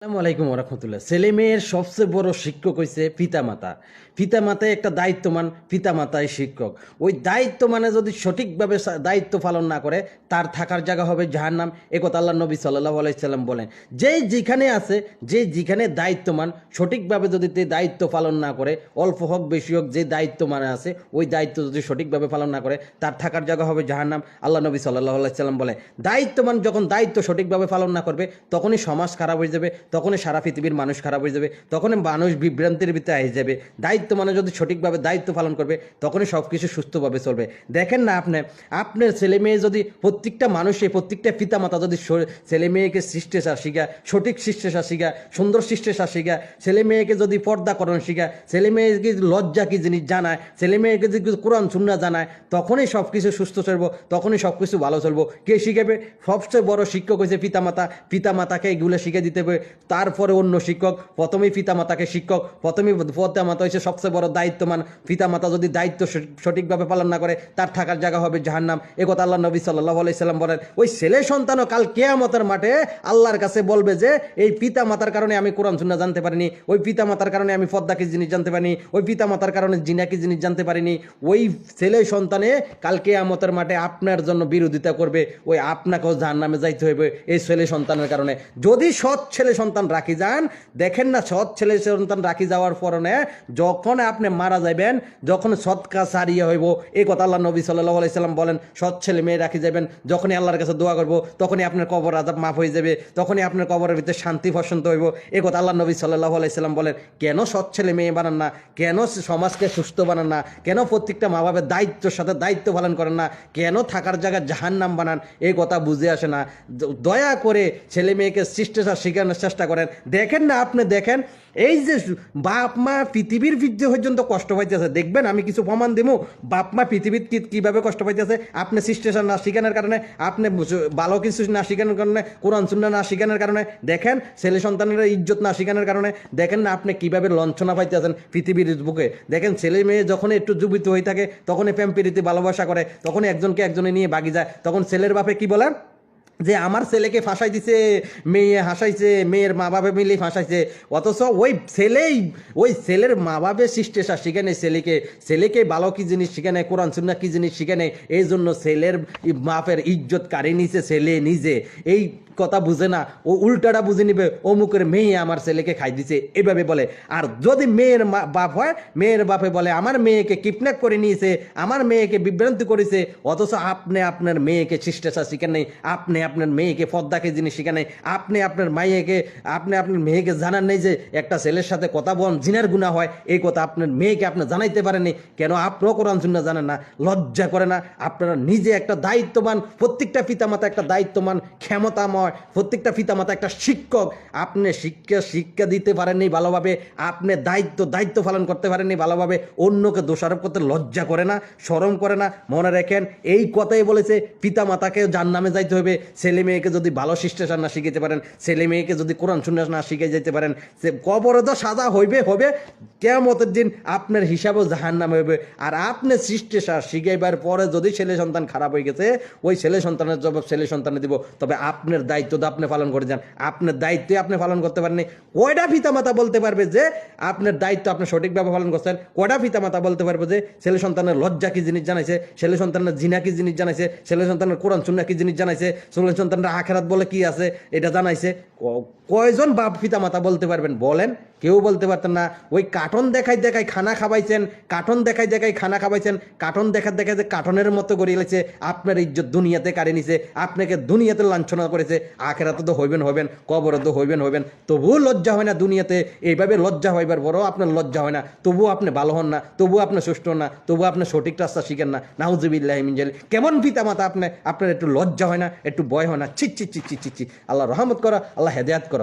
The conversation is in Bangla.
আসসালামু আলাইকুম রহমতুল্লাহ। ছেলে মেয়ের সবচেয়ে বড় শিক্ষক হয়েছে পিতামাতা। পিতামাতায় একটা দায়িত্বমান, পিতামাতায় শিক্ষক। ওই দায়িত্ব মানে যদি সঠিকভাবে দায়িত্ব পালন না করে তার থাকার জায়গা হবে জাহান্নাম। একথা আল্লাহ নবী সাল্লাল্লাহু আলাইহি সাল্লাম বলেন। যেই যেখানে আছে, যে যেখানে দায়িত্বমান, সঠিকভাবে যদি দায়িত্ব পালন না করে, অল্প হোক বেশি হোক, যে দায়িত্ব মানে আছে ওই দায়িত্ব যদি সঠিকভাবে পালন না করে তার থাকার জায়গা হবে জাহান্নাম। আল্লাহ নবী সাল্লাল্লাহু আলাইহি সাল্লাম বলেন, দায়িত্বমান যখন দায়িত্ব সঠিকভাবে পালন না করবে তখনই সমাজ খারাপ হয়ে যাবে, তখনই সারা পৃথিবীর মানুষ খারাপ হয়ে যাবে, তখনই মানুষ বিভ্রান্তির ভিতরে আসে যাবে। দায়িত্ব মানে যদি সঠিকভাবে দায়িত্ব পালন করবে তখনই সব কিছু সুস্থভাবে চলবে। দেখেন না, আপনার ছেলে মেয়ে যদি প্রত্যেকটা মানুষে, প্রত্যেকটা পিতামাতা যদি ছেলে মেয়েকে শিষ্টাচার শিখা, সঠিক শিষ্টাচার শিখা, সুন্দর শিষ্টাচার শিখা, ছেলে মেয়েকে যদি পর্দাকরণ শিখা, ছেলে মেয়েকে লজ্জা কি জিনিস জানায়, ছেলে মেয়েকে যদি কোরআন সুন্নাহ জানায়, তখনই সব কিছু সুস্থ চলবো, তখনই সব কিছু ভালো চলবো। কে শিখাবে? সবচেয়ে বড় শিক্ষক হয়েছে পিতামাতা। পিতামাতাকে এগুলো শিখে দিতে হবে, তারপরে অন্য শিক্ষক। প্রথমেই পিতামাতাকে শিক্ষক, প্রথমেই পিতামাতা হয়েছে সবচেয়ে বড় দায়িত্বমান। পিতামাতা যদি দায়িত্ব সঠিকভাবে পালন না করে তার থাকার জায়গা হবে জাহান্নাম। একথা আল্লাহ নবী সাল্লাল্লাহু আলাইহি সাল্লাম বলেন। ওই ছেলে সন্তানও কাল কিয়ামতের মাঠে আল্লাহর কাছে বলবে যে এই পিতামাতার কারণে আমি কোরআন সুন্নাহ জানতে পারিনি, ওই পিতামাতার কারণে আমি পর্দা কি জিনিস জানতে পারিনি, ওই পিতামাতার কারণে জিনা কি জিনিস জানতে পারিনি। ওই ছেলে সন্তানে কাল কিয়ামতের মাঠে আপনার জন্য বিরোধিতা করবে, ওই আপনাকেও জাহান্নামে যাইতে হবে এই ছেলে সন্তানের কারণে। যদি সৎ ছেলে সন্তান রাখি যান, দেখেন না, সৎ ছেলে সন্তান রাখি যাওয়ার পরনে যখন আপনি মারা যাবেন, যখন সৎ কাজ হারিয়ে হইব, এই কথা আল্লাহ নবী সাল্লাল্লাহু আলাইহি সাল্লাম বলেন। সৎ ছেলে মেয়ে রাখি যাবেন, যখনই আল্লাহর কাছে দোয়া করবো তখনই আপনার কবর আযাব মাফ হয়ে যাবে, তখনই আপনার কবরের ভিতরে শান্তি বসন্ত হইব। এই কথা আল্লাহ নবী সাল্লাল্লাহু আলাইহি সাল্লাম বলেন। কেন সৎ ছেলে মেয়ে বানান না? কেন সমাজকে সুস্থ বানান না? কেন প্রত্যেকটা মা বাবার দায়িত্বের সাথে দায়িত্ব পালন করেন না? কেন থাকার জায়গায় জাহান্নাম বানান? এই কথা বুঝে আসে না। দয়া করে ছেলে মেয়েকে শিষ্টাচার শেখানোর চেষ্টা করেন। দেখেন না, আপনি দেখেন এই যে বাপ মা পৃথিবীর ভিত্তি পর্যন্ত কষ্ট পাইতেছে, দেখবেন আমি কিছু প্রমাণ দেবো বাপ মা পৃথিবীর কীভাবে কষ্ট পাইতেছে। আপনি শিষ্টাচার না শিখানোর কারণে, আপনি ভালো কিছু না শিখানোর কারণে, কোরআন সুন্নাহ না শিখানোর কারণে, দেখেন ছেলে সন্তানের ইজ্জত না শিখানোর কারণে, দেখেন না আপনি কীভাবে লঞ্ছনা পাইতেছেন পৃথিবীর বুকে। দেখেন ছেলে মেয়ে যখন একটু জীবিত হয়ে থাকে তখনই প্রেম প্রীতি ভালোবাসা করে, তখনই একজনকে একজনে নিয়ে বাগি যায়, তখন ছেলের বাপে কি বলে যে আমার ছেলেকে ফাঁসাই দিছে, মেয়ে হাসাইছে, মেয়ের মা বাবা মিলে ফাঁসাইছে। অথচ ওই ছেলের মা বাপের শিষ্টাচার শিখে নেই ছেলেকে ভালো কি জিনিস শিখে নেয়, কোরআন সুন্নাহ কি জিনিস শিখে নেয়। এই জন্য ছেলের বাপের ইজ্জত কাড়ি নিছে ছেলে নিজে। এই কথা বুঝে না, ও উল্টাটা বুঝে নিবে, অমুকের মেয়ে আমার ছেলেকে খাই দিছে, এভাবে বলে। আর যদি মেয়ের বাপ হয়, মেয়ের বাপে বলে আমার মেয়েকে কিডন্যাপ করে নিয়েছে, আমার মেয়েকে বিভ্রান্তি করেছে। অথচ আপনি আপনার মেয়েকে শিষ্টাচার শিখেন নেই, আপনি আপনার মেয়েকে পদ্মাকে জিনিস শিখেন নেই, আপনি আপনার মেয়েকে জানান নেই যে একটা ছেলের সাথে কথা বল জিনার গুনাহ হয়। এই কথা আপনার মেয়েকে আপনি জানাইতে পারেননি। কেন? আপনিও কোরআন সুন্নাহ জানেন না, লজ্জা করে না? আপনারা নিজে একটা দায়িত্ববান, প্রত্যেকটা পিতামাতা একটা দায়িত্ববান, ক্ষমতাময়, প্রত্যেকটা পিতামাতা একটা শিক্ষক। আপনি শিক্ষা দিতে পারেননি ভালোভাবে, আপনি দায়িত্ব পালন করতে পারেননি ভালোভাবে, অন্যকে দোষারোপ করতে লজ্জা করে না, শরম করে না? মনে রাখেন, এই কথাই বলেছে পিতামাতাকে জাহান্নামে যাইতে হবে। ছেলে মেয়েকে যদি ভালো শিষ্টাচার না শিখাইতে পারেন, ছেলে মেয়েকে যদি কোরআন সুন্নাহ না শিখাই যেতে পারেন, সে কবরে তো সাজা হবে। কিয়ামতের দিন আপনার হিসাবও জাহান্নামে হবে। আর আপনি শিষ্টাচার শিখাইবার পরে যদি ছেলে সন্তান খারাপ হয়ে গেছে, ওই ছেলে সন্তানের জবাব ছেলে সন্তানে দিব। তবে আপনার দায়িত্ব তো আপনি পালন করে যান, আপনার দায়িত্বই আপনি পালন করতে পারেননি। কয়টা পিতামাতা বলতে পারবে যে আপনার দায়িত্ব আপনি সঠিকভাবে পালন করছেন? কয়টা পিতামাতা বলতে পারবে যে ছেলে সন্তানের লজ্জা কি জিনিস জানাইছে, ছেলে সন্তানের জিনা কি জিনিস জানাইছে, ছেলে সন্তানের কোরআন সুন্নাহ কি জিনিস জানাইছে, ছেলে সন্তানের আখিরাত বলে কি আছে এটা জানাইছে? কয়জন বাপ পিতামাতা বলতে পারবেন? বলেন, কেউ বলতে পারতেন না। ওই কার্টন দেখাই খানা খাওয়াইছেন, কার্টন দেখাই খানা খাওয়াইছেন, কার্টন দেখা যে কার্টনের মতো গড়িয়ে লেছে, আপনার ইজ্জত দুনিয়াতে কাড়ে নিছে, আপনাকে দুনিয়াতে লাঞ্ছনা করেছে, আখেরাতে তো হইবেন, কবরে তো হইবেন। তবুও লজ্জা হয় না দুনিয়াতে? এইভাবে লজ্জা হইবার পরও আপনার লজ্জা হয় না, তবুও আপনি ভালো হন না, তবুও আপনি সুষ্ঠ হন না, তবুও আপনি সঠিক রাস্তা শিখেন না। নাউজুবিল্লাহি মিন জালিক। কেমন পিতামাতা আপনি? আপনার একটু লজ্জা হয় না, একটু ভয় হয় না? ছি। আল্লাহ রহমত করা, আল্লাহ হেদায়েত করো।